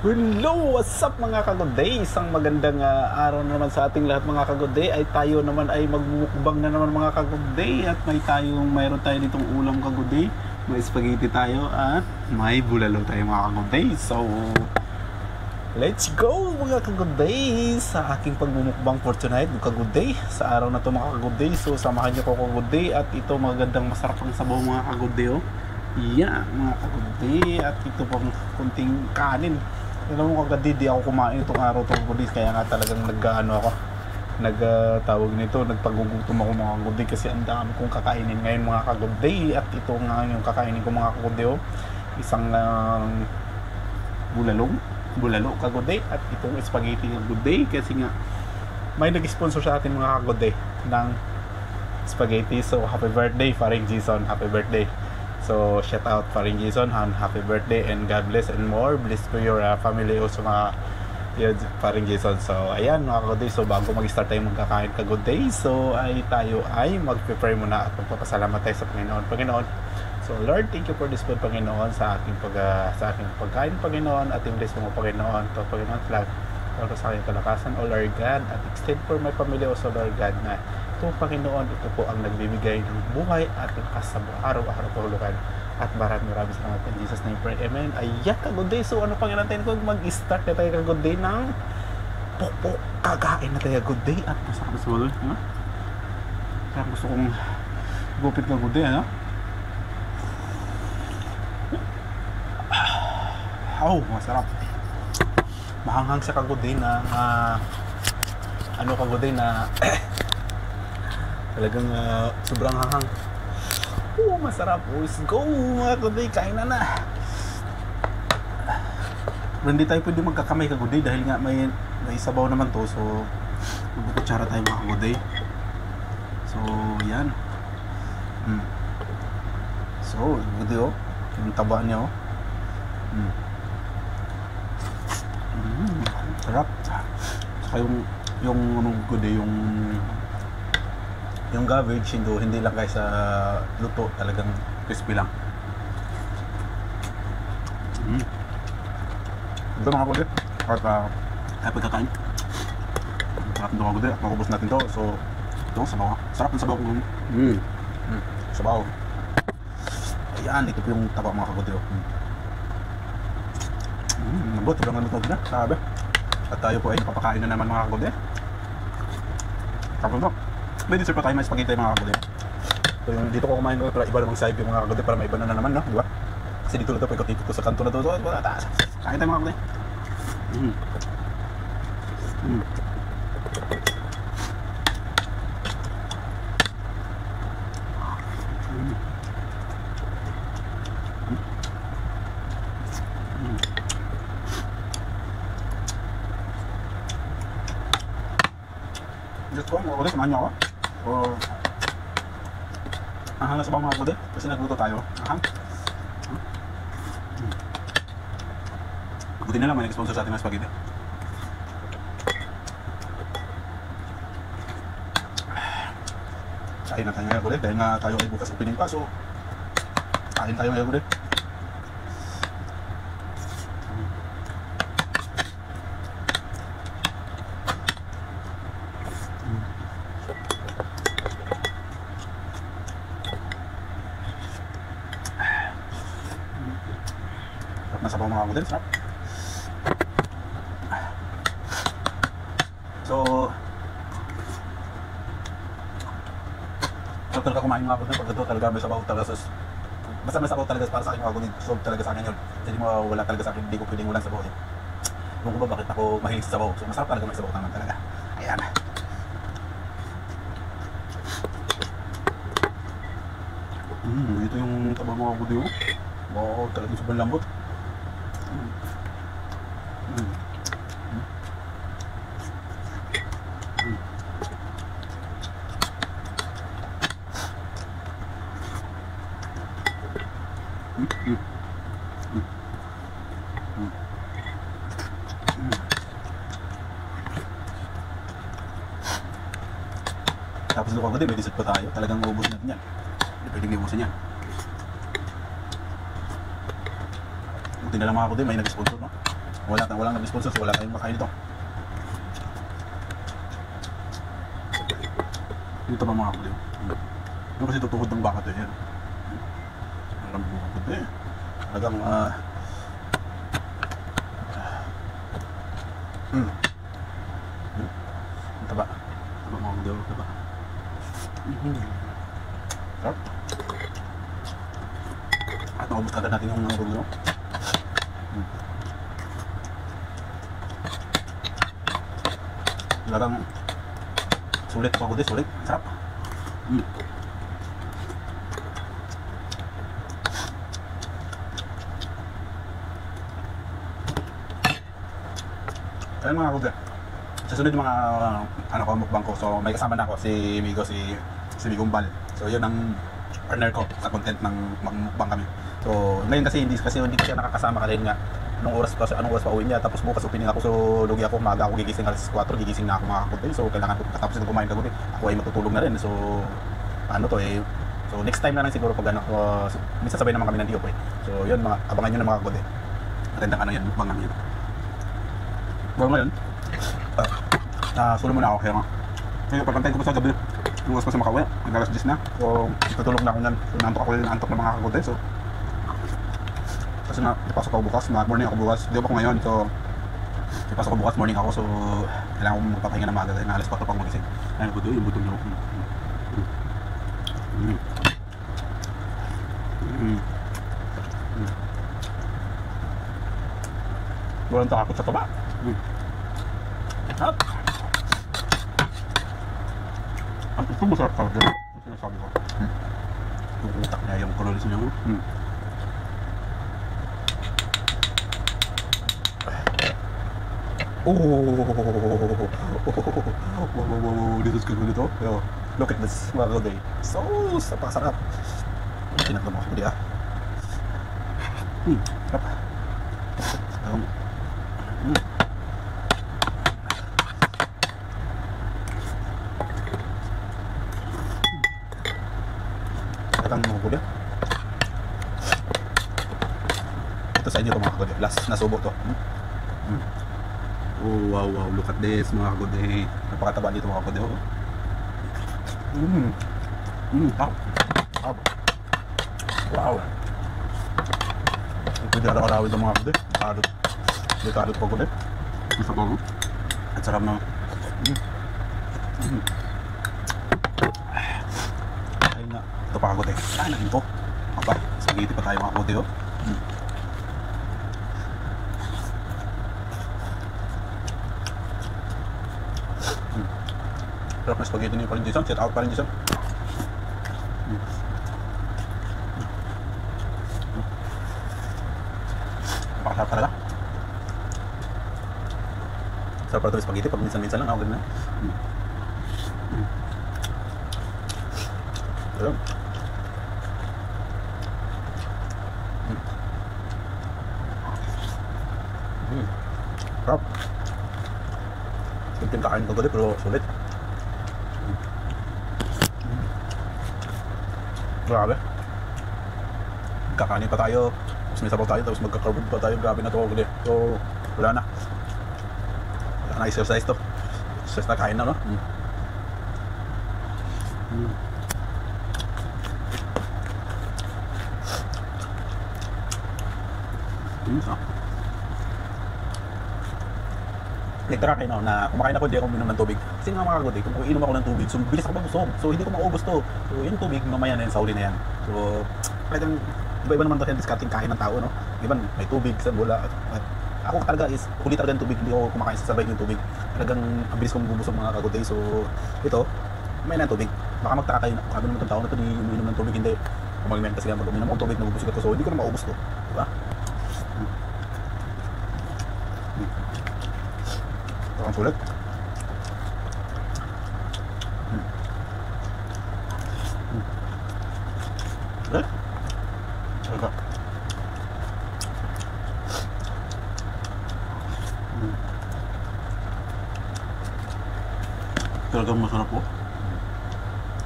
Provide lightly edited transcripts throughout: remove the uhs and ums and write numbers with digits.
Hello! What's up mga kagoday? Isang magandang araw naman sa ating lahat mga kagoday. Ay tayo naman ay magmumukbang na naman mga kagoday. At mayroon tayo ditong ulam kagoday. May spaghetti tayo at may bulalo tayo mga kagoday. So, let's go mga kagoday sa aking pagmumukbang for tonight mga kagoday. Sa araw na to mga kagoday. So, samahan nyo ko kagoday. At ito magandang masarap ang sabaw mga kagoday. Oh. Yeah, mga kagoday. At ito pang kunting kanin. Alam mo kagad di ako kumain itong araw itong gudi, kaya nga talagang nagtawag nito, nagpagugutom ako mga kagudi kasi ang dami kong kakainin ngayon mga kagudi. At ito nga yung kakainin ko mga kagudi, oh. Isang bulalo kagudi at itong spaghetti kagudi kasi nga may nag-sponsor sa atin mga kagudi ng spaghetti. So happy birthday Faring Jason, happy birthday. So, shout out Faring Jason, happy birthday and God bless and more. Bless to your family also mga Faring Jason. So, ayan mga kagoday. So, bago mag-start tayo magkakain kagoday, so tayo ay mag-prepare muna at magpapasalamat tayo sa Panginoon. So, Lord, thank you for this food, Panginoon, sa aking pagkain, Panginoon, at bless mo, Panginoon, to Panginoon, flag, para sa aking kalakasan, O Lord God, at extend for my family also, Lord God, na ito, Panginoon, ito po ang nagbibigay ng buhay at lakas sa araw-araw kahulugan. At maraming salamat in Jesus' name, pray, amen. Ayan, kagoday. So, ano pang inantayin ko? Mag-start na tayo kagoday ng pokpok. Kagain na tayo kagoday. At masarap sa wala, ha? Kaya gusto kong gupit kagoday, ha? Oh, masarap. Mahanghang sa kagoday na kagoday na talagang sobrang hanghang. Masarap. Let's go mga kagoday, kain na. Hindi tayo pwede magkakamay kagoday dahil nga may sabaw naman to. So magkukutsara tayo mga kagoday. So yan. So kagoday, oh, yung taba niya, oh. Sarap. Saka yung kagoday, yung cabbage hindi lang guys sa luto, talagang crispy lang. Ito mga kagoday, at pagkakain sarap nito mga kagoday at makubos natin to. So ito, sabaw. Sarap ng sabaw kung sabaw. Ayan, ito po yung taba mga kagoday. Nabot, sobrang nabot na sabi. At tayo po ay napapakain na naman mga kagoday. Tapos ito, may dessert pa tayo, may spaghetti mga kagoday. So yung dito ko kumain, para iba namang side yung mga kagoday, para may iba na naman, no? Di ba? Kasi dito lang ito, ikot-ikot ko sa kanto na ito. So, wala taas. Kain tayo mga kagoday. Diyos ko, mga kagoday, samahan niyo ako. Ahang na sabaw mga kagoday, kasi nagluto tayo. Ahang. Buti na lang, may nag-sponsor sa atin ng spaghetti. Kain na tayo mga kagoday, dahil nga tayo ay bukas opening pa. So, kain tayo mga kagoday. Nasabaw mga kagoday, sarap. So, sarap talaga kumain mga kagoday. Pag ito talaga may sabaw talaga. Basta may sabaw talaga para sa akin mga kagoday. So talaga sa akin yun. Hindi mo wala talaga sa akin. Hindi ko pwedeng walang sabaw. Ewan ko ba bakit ako mahilig sa sabaw. So masarap talaga may sabaw naman talaga. Ayan. Ito yung tabaw mga kagoday. Wow, talagang sobrang lambot. Tapos ito kagoday, may dessert pa tayo. Talagang maubos natin yan. Hindi pwedeng iubusin yan. Buti na lang mga kagoday, may nag-sponsor, no? Walang nag-sponsor, so wala tayong makain ito. Dito ba mga kapatid? Yung kasi tutuhod ng baka ito yan. Alam mo mga kapatid. Talagang ang taba. Taba mga kapatid. Taba. Sarap. At naubos kagad natin yung mga rulo. Talagang sulit pa ako din, sulit. Sarap. Ayun mga kuya. Sa sunod mga ano ko mukbang ko. So may kasama na ako si Migong Bal. So yun ang partner ko sa content ng mukbang kami. So ngayon kasi hindi ko siya nakakasama kasi nga anong oras pa uwi niya, tapos bukas opening ako, so lugi ako, maaga ako gigising, alas 4 gigising na ako mga kapatid, so kailangan ko katapos na kumain kagabi, ako ay matutulog na rin, so ano to eh, so next time na lang siguro pag ano, minsan sabay naman kami ng Diop eh, so yun mga, abangan nyo na mga kapatid, matandang ano yan, mukbang namin yun. Well ngayon, sulo muna ako, kaya nga, ngayon pagkantayin ko pa sa gabi, luwas pa sa Makauwi, nag-alas 10 na, so tutulog na ako nan, so naantok ng mga kapatid, so kasi ipasok ako bukas, morning ako bukas, di ba ako ngayon, so ipasok ako bukas, morning ako, so kailangan ko magpapahinga na maaga, dahil na alas 4 pang magising. Ayun, buto, yung butong niyo. Walang takot sa taba. At ang ito masarap talaga, ang sinasabi ko. Yung utak niya, yung kololis niya. Wow, this is good nito. Yo, look at this mga kapatid. So, napakasarap. Tinagnan mo ako diya. Sarap. Tatang mo ko diya. Ito sa inyo to mga kapatid. Last na subo to. Oh wow, look at this mga kapatid. Napakataba dito mga kapatid. Wow. Pwede araw-arawin ito mga kapatid. Dekadot po kapatid. Isa po. At sarap na. Ay na. Ito pa kapatid. Kain natin po. Aba, spaghetti pa tayo mga kapatid. Sarap na spaghetti niyo pa rin, Jason. Set out pa rin, Jason. Napakasarap talaga. Sarap pa ito spaghetti pag minsan-minsan lang. Ako ganun na. Sarap. Sarap. Kunting kakain ko gali pero sulit. Grabe. Kakanin pa tayo, tapos may sabaw tayo, tapos magka-carbon pa tayo. Grabe na ito ulit. So, wala na. Wala na exercise to. Exercise na kain na, no? Nagtara kayo na kumakain ako, hindi ako uminom ng tubig. Kasi nga mga kapatid, kung inom ako ng tubig, so bilis ako mabusog. So hindi ko maubos to. So yung tubig, mamaya na yan, sa huli na yan. So, talagang iba-iba naman kasi discarding kain ng tao, no? Iban, may tubig, sa bula. At ako talaga is, huli talaga ng tubig, hindi ako kumakain sa sabay ng tubig. Talagang ang bilis kong bubusog mga kapatid. So, ito, may na tubig. Baka magtaka kayo, sabi naman itong tao na ito, hindi uminom ng tubig, hindi. Kumalimenta sila, pag uminom ako tubig, nabubusog ako. So, hindi ko na maubos to. Diba? Ang sulit. Sulit. Talaga. Talagang masarap po.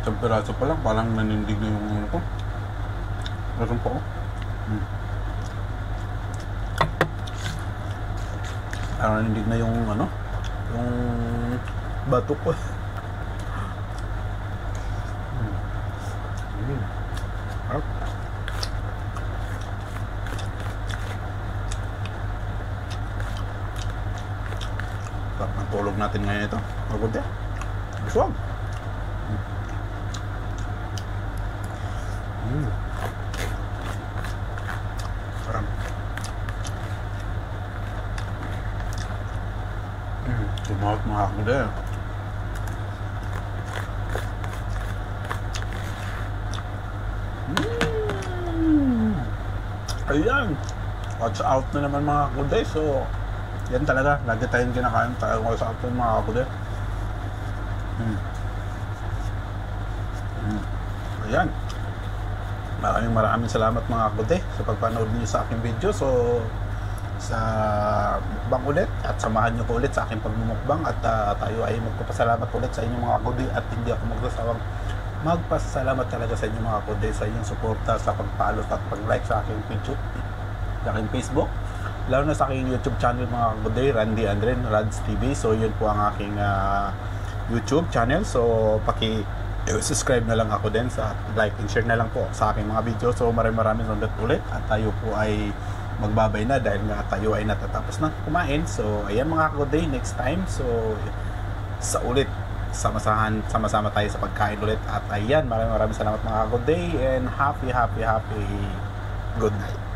Isang piraso pa lang, parang nanindig na yung ano ko. Meron po ako. Hindi na yung yung bato ko. Sarap. Sarap ng tulog natin ngayon ito. Magod yan. Gusto. Sarap. Tumawag mga ako din. Ayan. Watch out na naman mga kakuday. So, yan talaga. Lagi tayong kinakain. Talagang watch out na mga kakuday. Ayan. Maraming salamat mga kakuday sa pagpanood niyo sa aking video. So, sa mukbang ulit. At samahan niyo po ulit sa aking pagmumukbang. At tayo ay magpapasalamat ulit sa inyong mga kakuday. At hindi ako magsasawang magpasalamat talaga sa inyo mga kakuday sa inyong suporta, sa pag-follow at pag-like sa aking YouTube, sa aking Facebook, lalo na sa aking YouTube channel mga kakuday, Randy Andren, Rads TV. So yun po ang aking YouTube channel. So subscribe na lang ako din, sa like and share na lang po sa aking mga video. So maraming salamat ulit at tayo po ay magbabay na dahil nga tayo ay natatapos na kumain. So ayan mga kakuday, next time. So sa ulit sama-sama tayo sa pagkain ulit. At ayan, maraming salamat mga kakuday and happy good night.